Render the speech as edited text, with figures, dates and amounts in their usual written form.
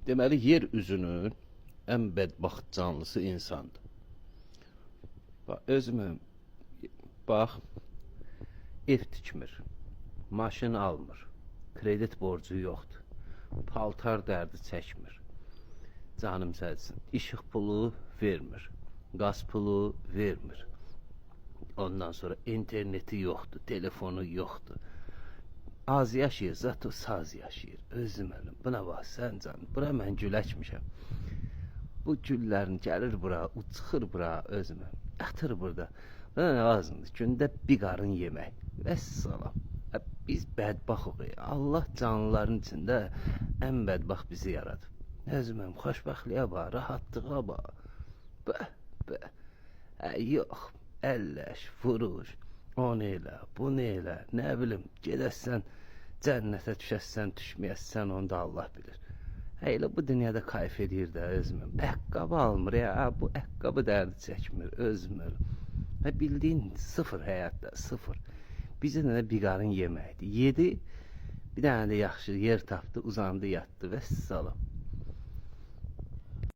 Deməli, yer üzünün ən bədbəxt canlısı insandır. Özümü, bax, ev tikmir, maşın almır, kredit borcu yoxdur, paltar dərdi çəkmir, canım səlsin, işıq pulu vermir, qaz pulu vermir, ondan sonra interneti yoxdur, telefonu yoxdur, az yaşayır, zato saz yaşayır. Özüm əlim, buna bax, sən canım, bura mən gül əkmişəm. Bu güllərin gəlir bura, uçxır bura özümə, atır burada. Buna nə lazımdır? Gündə bir qarın yemək. Vəssalam. Biz bədbaxıq. Allah canlıların içində ən bədbax bizi yaradıb. Özüməm, xoşbəxtliyə bax, rahatlığa bax. Bəh, bəh. Yox, əlləş, vuruş. O neyle, bu neyle, ne bilim, gedəsən, cənnətə düşəsən, düşməyəsən, onu da Allah bilir. Elə bu dünyada kayf edir də özümün. Əqqabı almır ya, bu əqqabı dərdi çəkmir özümün. Bildiğin sıfır həyatda, sıfır. Bizə nə bir qarın yeməkdir. Yedi, bir dənə də yaxşı yer tapdı, uzandı, yatdı, vəssalam.